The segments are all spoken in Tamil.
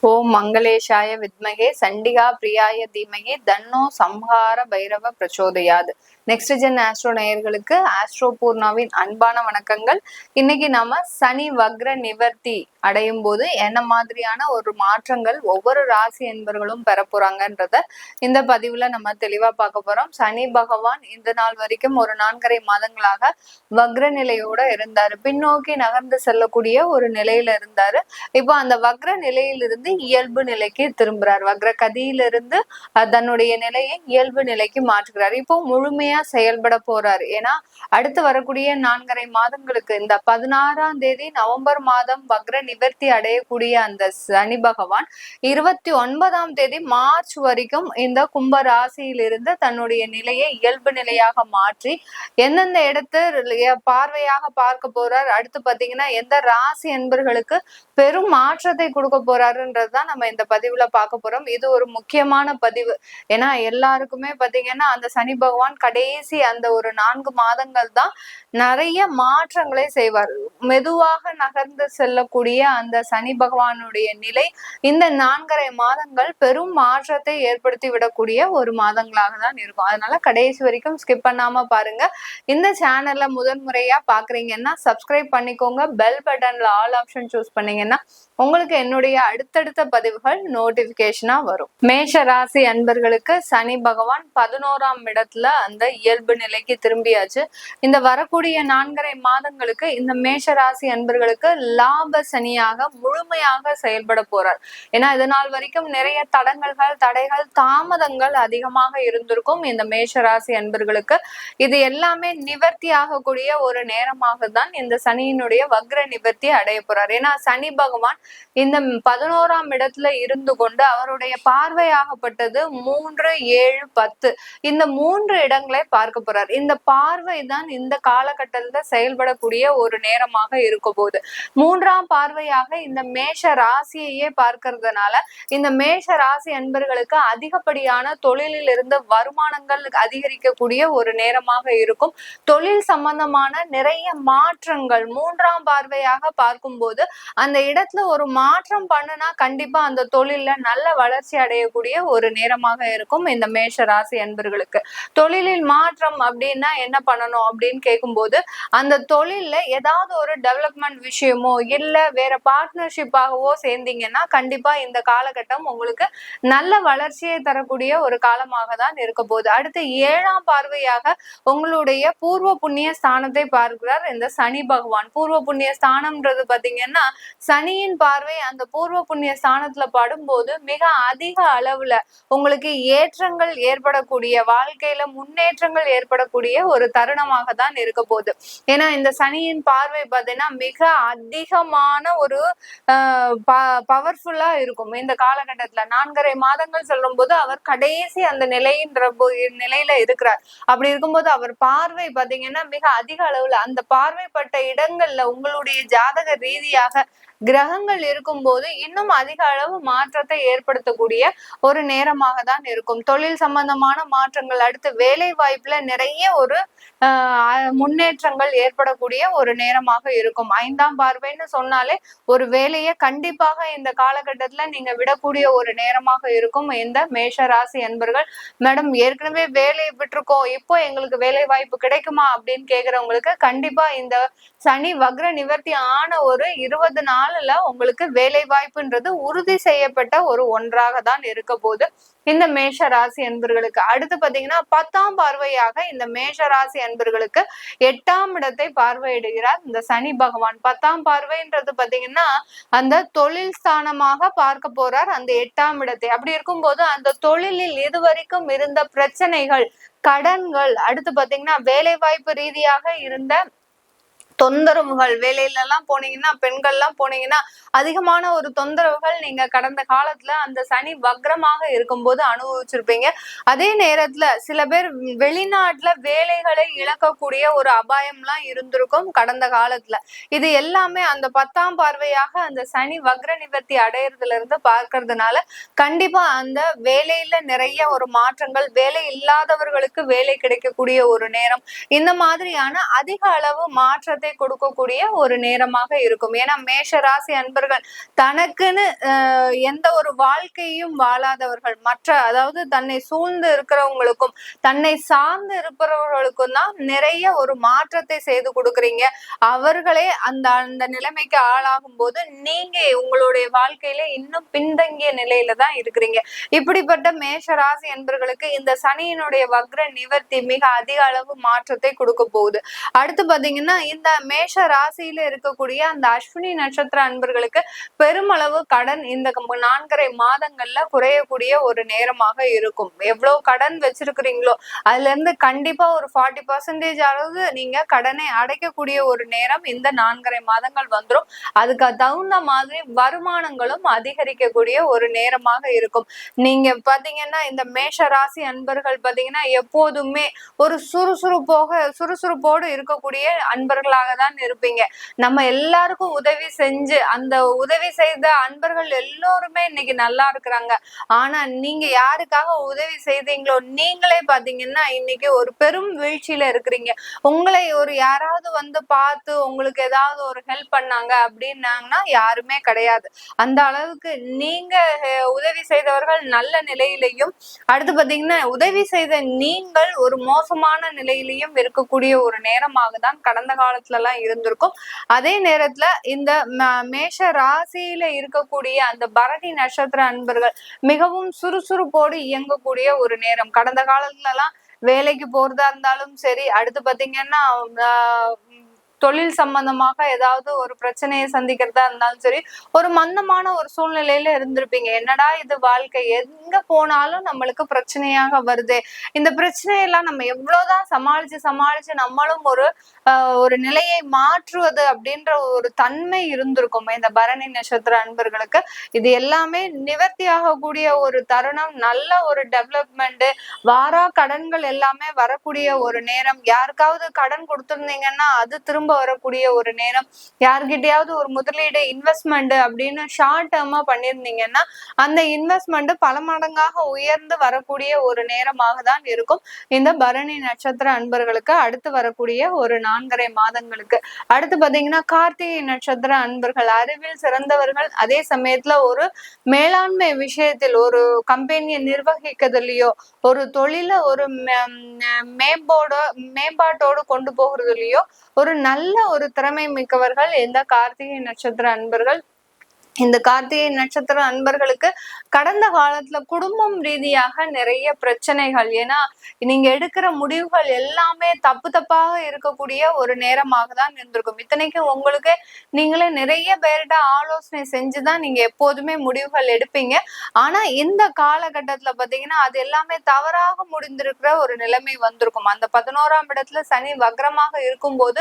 ஓம் மங்களேஷாய வித்மகே சண்டிகா பிரியாய தீமகே தன்னோ சம்ஹார பைரவ பிரச்சோதயாது. நெக்ஸ்ட் ஜென் ஆஸ்ட்ரோ நேயர்களுக்கு ஆஸ்ட்ரோ பூர்ணாவின் அன்பான வணக்கங்கள். இன்னைக்கு நாம சனி வக்ர நிவர்த்தி அடையும் போது என்ன மாதிரியான ஒரு மாற்றங்கள் ஒவ்வொரு ராசி என்பர்களும் பெற போறாங்கன்றத இந்த பதிவுல நம்ம தெளிவா பார்க்க போறோம். சனி பகவான் இந்த நாள் வரைக்கும் ஒரு 4.5 மாதங்களாக வக்ர நிலையோட இருந்தாரு, பின்னோக்கி நகர்ந்து செல்லக்கூடிய ஒரு நிலையில இருந்தாரு. இப்போ அந்த வக்ர நிலையிலிருந்து இயல்பு நிலைக்கு திரும்புறார். வக்ர கதியிலிருந்து தன்னுடைய நிலையை இயல்பு நிலைக்கு மாற்றுகிறார். இப்போ முழுமையா செயல்பட போறாரு. ஏன்னா அடுத்து வரக்கூடிய 4.5 மாதங்களுக்கு இந்த 16ஆம் தேதி நவம்பர் மாதம் வக்ர நிவர்த்தி அடையக்கூடிய அந்த சனி பகவான் 29ஆம் தேதி மார்ச் வரைக்கும் இந்த கும்ப ராசியிலிருந்து தன்னுடைய நிலையை இயல்பு நிலையாக மாற்றி எந்தெந்த இடத்து பார்வையாக பார்க்க போறார், அடுத்து பாத்தீங்கன்னா எந்த ராசி என்பர்களுக்கு பெரும் மாற்றத்தை கொடுக்க போறாருன்றதுதான் நம்ம இந்த பதிவுல பார்க்க போறோம். இது ஒரு முக்கியமான பதிவு. ஏன்னா எல்லாருக்குமே பாத்தீங்கன்னா அந்த சனி பகவான் கடைசி அந்த ஒரு 4 மாதங்கள் தான் நிறைய மாற்றங்களை செய்வார். மெதுவாக நகர்ந்து செல்லக்கூடிய அந்த சனி பகவானுடைய நிலை இந்த 4.5 மாதங்கள் பெரும் மாற்றத்தை ஏற்படுத்தி விடக்கூடிய ஒரு மாதங்களாக தான் இருக்கும். அதனால கடைசி வரைக்கும் ஸ்கிப் பண்ணாம பாருங்க. இந்த சேனல்ல முதன்முறையா பாக்குறீங்கன்னா சப்ஸ்கிரைப் பண்ணிக்கோங்க. பெல் பட்டன்ல ஆல் ஆப்ஷன் சூஸ் பண்ணீங்கன்னா உங்களுக்கு என்னுடைய அடுத்தடுத்த பதிவுகள் நோட்டிபிகேஷனா வரும். மேஷ ராசி அன்பர்களுக்கு சனி பகவான் 11ஆம் இடத்துல அந்த இயல்பு நிலைக்கு திரும்பியாச்சு. இந்த வரக்கூடிய 4.5 மாதங்களுக்கு இந்த மேஷ ராசி அன்பர்களுக்கு லாப சனியாக முழுமையாக செயல்பட போறார். ஏன்னா இதனால் வரைக்கும் நிறைய தடங்கல்கள், தடைகள், தாமதங்கள் அதிகமாக இருந்திருக்கும் இந்த மேஷ ராசி அன்பர்களுக்கு. இது எல்லாமே நிவர்த்தி ஆகக்கூடிய ஒரு நேரமாக தான் இந்த சனியினுடைய வக்ர நிவர்த்தி அடைய போறார். ஏன்னா சனி பகவான் இந்த 11ஆம் இடத்துல இருந்து கொண்டு அவருடைய பார்வையாகப்பட்டது 3, 7, 10 இந்த 3 இடங்களை பார்க்க போறார். இந்த பார்வை தான் இந்த காலகட்டத்துல செயல்படக்கூடிய ஒரு நேரமாக இருக்க போகுது. 3ஆம் பார்வையாக இந்த மேஷ ராசியையே பார்க்கறதுனால இந்த மேஷ ராசி அன்பர்களுக்கு அதிகப்படியான தொழிலில் இருந்து வருமானங்கள் அதிகரிக்கக்கூடிய ஒரு நேரமாக இருக்கும். தொழில் சம்பந்தமான நிறைய மாற்றங்கள் 3ஆம் பார்வையாக பார்க்கும்போது அந்த இடத்துல ஒரு மாற்றம் பண்ணுனா கண்டிப்பா அந்த தொழில்ல நல்ல வளர்ச்சி அடையக்கூடிய ஒரு நேரமாக இருக்கும் இந்த மேஷ ராசி அன்பர்களுக்கு. தொழிலில் மாற்றம் அப்படின்னா என்ன பண்ணணும் அப்படின்னு கேட்கும்போது அந்த தொழில்ல ஏதாவது ஒரு டெவலப்மெண்ட் விஷயமோ இல்ல வேற பார்ட்னர்ஷிப்பாகவோ சேர்ந்தீங்கன்னா கண்டிப்பா இந்த காலகட்டம் உங்களுக்கு நல்ல வளர்ச்சியை தரக்கூடிய ஒரு காலமாக தான் இருக்க போகுது. அடுத்து 7ஆம் பார்வையாக உங்களுடைய பூர்வ புண்ணிய ஸ்தானத்தை பார்க்கிறார் இந்த சனி பகவான். பூர்வ புண்ணிய ஸ்தானம்ன்றது பாத்தீங்கன்னா சனியின் பார்வை அந்த பூர்வ புண்ணிய ஸ்தானத்துல படும்போது மிக அதிக அளவுல உங்களுக்கு ஏற்றங்கள் ஏற்படக்கூடிய, வாழ்க்கையில முன்னேற்றங்கள் ஏற்படக்கூடிய ஒரு தருணமாக தான் இருக்க போகுது. ஏன்னா இந்த சனியின் பார்வை பார்த்தீங்கன்னா மிக அதிகமான ஒரு பவர்ஃபுல்லா இருக்கும் இந்த காலகட்டத்துல. 4.5 மாதங்கள் சொல்லும் போது அவர் கடைசி அந்த நிலையில இருக்கிறார். அப்படி இருக்கும்போது அவர் பார்வை பாத்தீங்கன்னா மிக அதிக அளவுல அந்த பார்வைப்பட்ட இடங்கள்ல உங்களுடைய ஜாதக ரீதியாக கிரகங்கள் இருக்கும்போது இன்னும் அதிக அளவு மாற்றத்தை ஏற்படுத்தக்கூடிய ஒரு நேரமாக தான் இருக்கும். தொழில் சம்பந்தமான மாற்றங்கள், அடுத்து வேலை வாய்ப்புல நிறைய ஒரு முன்னேற்றங்கள் ஏற்படக்கூடிய ஒரு நேரமாக இருக்கும். 5ஆம் பார்வைன்னு சொன்னாலே ஒரு வேலையை கண்டிப்பாக இந்த காலகட்டத்துல நீங்க விடக்கூடிய ஒரு நேரமாக இருக்கும் இந்த மேஷ ராசி அன்பர்கள். மேடம் ஏற்கனவே வேலையை விட்டுருக்கோம், இப்போ எங்களுக்கு வேலை வாய்ப்பு கிடைக்குமா அப்படின்னு கேக்குறவங்களுக்கு கண்டிப்பா இந்த சனி வக்ர நிவர்த்தி ஆன ஒரு 20 நாள்ல உங்களுக்கு வேலை வாய்ப்புன்றது உறுதி செய்யப்பட்ட ஒரு ஒன்றாக தான் இருக்க போது இந்த மேஷ ராசி அன்பர்களுக்கு. அடுத்து பாத்தீங்கன்னா 10ஆம் பார்வையாக இந்த மேஷ ராசி அன்பர்களுக்கு 8ஆம் இடத்தை பார்வையிடுகிறார் இந்த சனி பகவான். 10ஆம் பார்வைன்றது பாத்தீங்கன்னா அந்த தொழில் ஸ்தானமாக பார்க்க போறார் அந்த 8ஆம் இடத்தை. அப்படி இருக்கும்போது அந்த தொழிலில் இதுவரைக்கும் இருந்த பிரச்சனைகள், கடன்கள், அடுத்து பாத்தீங்கன்னா வேலை வாய்ப்பு ரீதியாக இருந்த தொந்தரவுகள், வேலையில எல்லாம் போனீங்கன்னா பெண்கள் எல்லாம் போனீங்கன்னா அதிகமான ஒரு தொந்தரவுகள் நீங்க கடந்த காலத்துல அந்த சனி வக்ரமாக இருக்கும்போது அனுபவிச்சிருப்பீங்க. அதே நேரத்துல சில பேர் வெளிநாட்டுல வேலைகளை இழக்கக்கூடிய ஒரு அபாயம்லாம் இருந்திருக்கும் கடந்த காலத்துல. இது எல்லாமே அந்த 10ஆம் பார்வையாக அந்த சனி வக்ர நிவர்த்தி அடையறதுல இருந்து பார்க்கறதுனால கண்டிப்பா அந்த வேலையில நிறைய ஒரு மாற்றங்கள், வேலை இல்லாதவர்களுக்கு வேலை கிடைக்கக்கூடிய ஒரு நேரம், இந்த மாதிரியான அதிக அளவு மாற்றத்தை மாற்றத்தை கொடுக்கக்கூடிய ஒரு நேரமாக இருக்கும். ஏன்னா மேஷ ராசி அன்பர்கள் தனக்குன்னு எந்த ஒரு வாழ்க்கையும் வாழாதவர்கள், மற்ற அதாவது தன்னை சூழ்ந்து இருக்கிறவங்களுக்கும் தன்னை சார்ந்து இருப்பவர்களுக்கும் தான் நிறைய ஒரு மாற்றத்தை செய்து கொடுக்குறீங்க. அவர்களே அந்த அந்த நிலைமைக்கு ஆளாகும் போது நீங்க உங்களுடைய வாழ்க்கையில இன்னும் பின்தங்கிய நிலையில தான் இருக்கிறீங்க. இப்படிப்பட்ட மேஷ ராசி என்பர்களுக்கு இந்த சனியினுடைய வக்ர நிவர்த்தி மிக அதிக அளவு மாற்றத்தை கொடுக்க போகுது. அடுத்து பாத்தீங்கன்னா இந்த மேஷ ராசியில இருக்கக்கூடிய அந்த அஸ்வினி நட்சத்திர அன்பர்களுக்கு பெருமளவு கடன் இந்த 4.5 மாதங்கள்ல குறையக்கூடிய ஒரு நேரமாக இருக்கும். எவ்வளவு கடன் வச்சிருக்கிறீங்களோ அதுல இருந்து கண்டிப்பா ஒரு 40% அளவு நீங்க கடனை அடைக்கக்கூடிய ஒரு நேரம் இந்த 4.5 மாதங்கள் வந்துடும். அதுக்கு தகுந்த மாதிரி வருமானங்களும் அதிகரிக்கக்கூடிய ஒரு நேரமாக இருக்கும். நீங்க பாத்தீங்கன்னா இந்த மேஷ ராசி அன்பர்கள் பாத்தீங்கன்னா எப்போதுமே ஒரு சுறுசுறுப்போடு இருக்கக்கூடிய அன்பர்களாக தான் இருப்பீங்க. நம்ம எல்லாருக்கும் உதவி செஞ்சு அந்த உதவி செய்த அன்பர்கள் எல்லோருமே இன்னைக்கு நல்லா இருக்கிறாங்க. ஆனா நீங்க யாருக்காக உதவி செய்தீங்களோ நீங்களே பாத்தீங்கன்னா இன்னைக்கு ஒரு பெரும் வீழ்ச்சியில இருக்கிறீங்க. உங்களை ஒரு யாராவது வந்து பார்த்து உங்களுக்கு ஏதாவது ஒரு ஹெல்ப் பண்ணாங்க அப்படின்னாங்கன்னா யாருமே கிடையாது. அந்த அளவுக்கு நீங்க உதவி செய்தவர்கள் நல்ல நிலையிலையும், அடுத்து பாத்தீங்கன்னா உதவி செய்த நீங்கள் ஒரு மோசமான நிலையிலையும் இருக்கக்கூடிய ஒரு நேரமாக தான் கடந்த காலத்துல எல்லாம் இருந்திருக்கும். அதே நேரத்துல இந்த மேஷ ராசியில இருக்கக்கூடிய அந்த பரணி நட்சத்திர அன்பர்கள் மிகவும் சுறுசுறுப்போடு இயங்கக்கூடிய ஒரு நேரம். கடந்த காலத்துல எல்லாம் வேலைக்கு போறதா இருந்தாலும் சரி, அடுத்து பாத்தீங்கன்னா தொழில் சம்பந்தமாக ஏதாவது ஒரு பிரச்சனையை சந்திக்கிறதா இருந்தாலும் சரி, ஒரு மந்தமான ஒரு சூழ்நிலையில இருந்திருப்பீங்க. என்னடா இது வாழ்க்கை, எங்க போனாலும் நம்மளுக்கு பிரச்சனையாக வருது, இந்த பிரச்சனையெல்லாம் நம்ம எவ்வளவுதான் சமாளிச்சு நம்மளும் ஒரு நிலையை மாற்றுவது அப்படின்ற ஒரு தன்மை இருந்திருக்கும் இந்த பரணி நட்சத்திர அன்பர்களுக்கு. இது எல்லாமே நிவர்த்தி ஆகக்கூடிய ஒரு தருணம், நல்ல ஒரு டெவலப்மெண்ட், வாரா கடன்கள் எல்லாமே வரக்கூடிய ஒரு நேரம். யாருக்காவது கடன் கொடுத்திருந்தீங்கன்னா அது திரும்ப வரக்கூடிய ஒரு நேரம். யார்கிட்டயாவது ஒரு முதலீடு இன்வெஸ்ட்மெண்ட் அப்படின்னு ஷார்ட் டேர்மா பண்ணிருந்தீங்கன்னா அந்த இன்வெஸ்ட்மெண்ட் பல மடங்காக உயர்ந்து வரக்கூடிய ஒரு நேரமாக தான் இருக்கும் இந்த பரணி நட்சத்திர அன்பர்களுக்கு அடுத்து வரக்கூடிய ஒரு 4.5 மாதங்களுக்கு. அடுத்து பாத்தீங்கன்னா கார்த்திகை நட்சத்திர அன்பர்கள் அறிவில் சிறந்தவர்கள். அதே சமயத்துல ஒரு மேலாண்மை விஷயத்தில் ஒரு கம்பெனியை நிர்வகிக்கிறதுலயோ ஒரு தொழில ஒரு மேம்பாட்டோடு கொண்டு போகிறதுலயோ ஒரு நல்ல ஒரு திறமை மிக்கவர்கள் இந்த கார்த்திகை நட்சத்திர அன்பர்கள். இந்த கார்த்திகை நட்சத்திர அன்பர்களுக்கு கடந்த காலத்துல குடும்பம் ரீதியாக நிறைய பிரச்சனைகள், ஏன்னா நீங்க எடுக்கிற முடிவுகள் எல்லாமே தப்பாக இருக்கக்கூடிய ஒரு நேரமாக தான் இருந்திருக்கும். இத்தனைக்கும் உங்களுக்கு நீங்களே நிறைய பேர்கிட்ட ஆலோசனை செஞ்சுதான் நீங்க எப்போதுமே முடிவுகள் எடுப்பீங்க. ஆனா இந்த காலகட்டத்துல பாத்தீங்கன்னா அது எல்லாமே தவறாக முடிந்திருக்கிற ஒரு நிலைமை வந்திருக்கும். அந்த 11ஆம் இடத்துல சனி வக்ரமாக இருக்கும்போது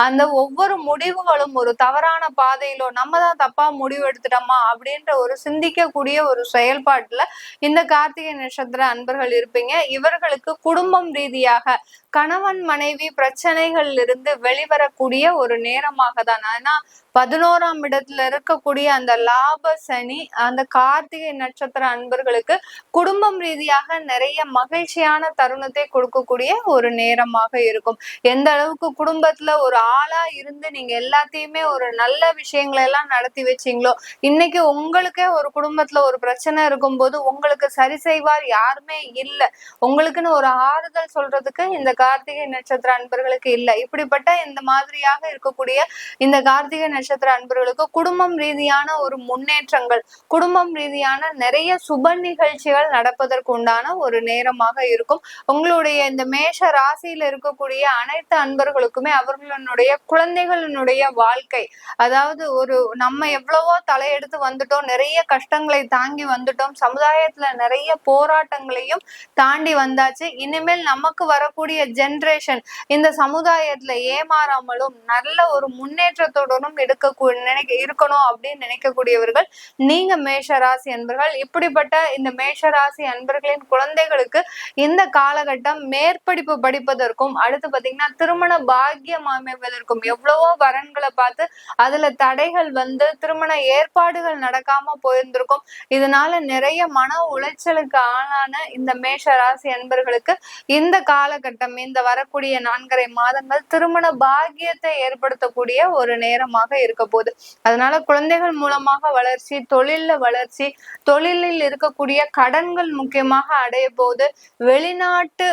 அந்த ஒவ்வொரு முடிவுகளும் ஒரு தவறான பாதையிலோ நம்ம தான் தப்பா முடிவு எடுத்துட்டோமா அப்படின்ற ஒரு சிந்திக்கக்கூடிய ஒரு செயல்பாட்டுல இந்த கார்த்திகை நட்சத்திர அன்பர்கள் இருப்பீங்க. இவர்களுக்கு குடும்பம் ரீதியாக கணவன் மனைவி பிரச்சனைகள் இருந்து வெளிவரக்கூடிய ஒரு நேரமாக தான். ஆனா 11ஆம் இடத்துல இருக்கக்கூடிய அந்த லாப சனி அந்த கார்த்திகை நட்சத்திர அன்பர்களுக்கு குடும்பம் ரீதியாக நிறைய மகிழ்ச்சியான தருணத்தை கொடுக்கக்கூடிய ஒரு நேரமாக இருக்கும். எந்த அளவுக்கு குடும்பத்துல ஒரு ஆளா இருந்து நீங்க எல்லாத்தையுமே ஒரு நல்ல விஷயங்களை எல்லாம் நடத்தி வச்சீங்களோ, இன்னைக்கு உங்களுக்கே ஒரு குடும்பத்துல ஒரு பிரச்சனை இருக்கும் போது உங்களுக்கு சரி செய்வார் யாருமே இல்லை, உங்களுக்குன்னு ஒரு ஆறுதல் சொல்றதுக்கு இந்த கார்த்திகை நட்சத்திர அன்பர்களுக்கு இல்லை. இப்படிப்பட்ட இந்த மாதிரியாக இருக்கக்கூடிய இந்த கார்த்திகை நட்சத்திர அன்பர்களுக்கு குடும்பம் ரீதியான ஒரு முன்னேற்றங்கள், குடும்பம் ரீதியான நிறைய சுப நிகழ்ச்சிகள் நடப்பதற்கு உண்டான ஒரு நேரமாக இருக்கும். உங்களுடைய இந்த மேஷ ராசியில இருக்கக்கூடிய அனைத்து அன்பர்களுக்குமே அவர்களுடைய குழந்தைகளினுடைய வாழ்க்கை, அதாவது ஒரு நம்ம எவ்வளவோ தலையெடுத்து வந்துட்டோம், நிறைய கஷ்டங்களை தாங்கி வந்துட்டோம், சமுதாயத்துல நிறைய போராட்டங்களையும் தாண்டி வந்தாச்சு. இனிமேல் நமக்கு வரக்கூடிய ஜெனரேஷன் இந்த சமுதாயத்துல ஏமாறாமலும் நல்ல ஒரு முன்னேற்றத்துடனும் இருக்கணும் அப்படின்னு நினைக்கக்கூடியவர்கள் நீங்க மேஷராசி அன்பர்கள். இப்படிப்பட்ட இந்த மேஷராசி அன்பர்களின் குழந்தைகளுக்கு இந்த காலகட்டம் மேற்படிப்பு படிப்பதற்கும் அடுத்து பாத்தீங்கன்னா திருமண பாக்கியம் அமைவதற்கும் எவ்வளவோ வரன்களை பார்த்து அதுல தடைகள் வந்து திருமணம் ஏற்பாடுகள் நடக்காம போயிருந்திருக்கும். இதனால நிறைய மன உளைச்சலுக்கு ஆளான இந்த மேஷ ராசி அன்பர்களுக்கு இந்த காலகட்டம், இந்த வரக்கூடிய 4.5 மாதங்கள் திருமண பாக்கியத்தை ஏற்படுத்தக்கூடிய ஒரு நேரமாக இருக்க போகுது. அதனால குழந்தைகள் மூலமாக வளர்ச்சி, தொழில்ல வளர்ச்சி, தொழிலில் இருக்கக்கூடிய கடன்கள் முக்கியமாக அடைய போகுது. வெளிநாட்டு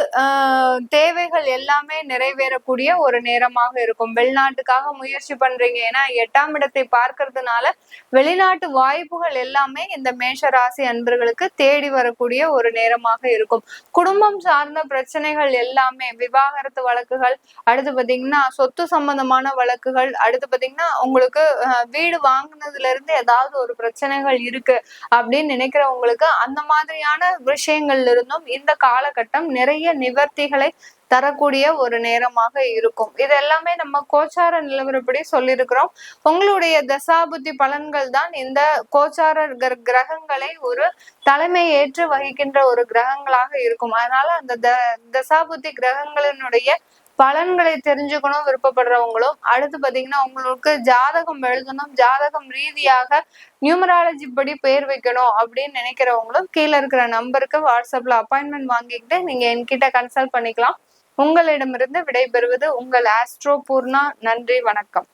தேவைகள் எல்லாமே நிறைவேறக்கூடிய ஒரு நேரமாக இருக்கும். வெளிநாட்டுக்காக முயற்சி பண்றீங்க, ஏன்னா 8ஆம் இடத்தை பார்க்கறதுனால வெளிநாட்டு வாய்ப்புகள் எல்லாமே இந்த மேஷ ராசி அன்பர்களுக்கு தேடி வரக்கூடிய ஒரு நேரமாக இருக்கும். குடும்பம் சார்ந்த பிரச்சனைகள் எல்லாமே, விவாகரத்து வழக்குகள், அடுத்து பாத்தீங்கன்னா சொத்து சம்பந்தமான வழக்குகள், அடுத்து பாத்தீங்கன்னா உங்களுக்கு வீடு வாங்கினதுல இருந்து ஏதாவது ஒரு பிரச்சனைகள் இருக்கு அப்படின்னு நினைக்கிறவங்களுக்கு அந்த மாதிரியான விஷயங்கள்ல இருந்தும் இந்த காலகட்டம் நிறைய நிவர்த்திகளை தரக்கூடிய ஒரு நேரமாக இருக்கும். இது எல்லாமே நம்ம கோச்சார நிலவரப்படி சொல்லியிருக்கிறோம். உங்களுடைய தசாபுத்தி பலன்கள் தான் இந்த கோச்சார கிரகங்களை ஒரு தலைமை ஏற்று வகிக்கின்ற ஒரு கிரகங்களாக இருக்கும். அதனால அந்த தசாபுத்தி கிரகங்களினுடைய பலன்களை தெரிஞ்சுக்கணும் விருப்பப்படுறவங்களும், அடுத்து பாத்தீங்கன்னா உங்களுக்கு ஜாதகம் எழுதணும், ஜாதகம் ரீதியாக நியூமராலஜி படி பேர் வைக்கணும் அப்படின்னு நினைக்கிறவங்களும் கீழே இருக்கிற நம்பருக்கு வாட்ஸ்அப்ல அப்பாயின்மெண்ட் வாங்கிக்கிட்டு நீங்க என்கிட்ட கன்சல்ட் பண்ணிக்கலாம். உங்களிடமிருந்து விடைபெறுவது உங்கள் ஆஸ்ட்ரோ பூர்ணா. நன்றி, வணக்கம்.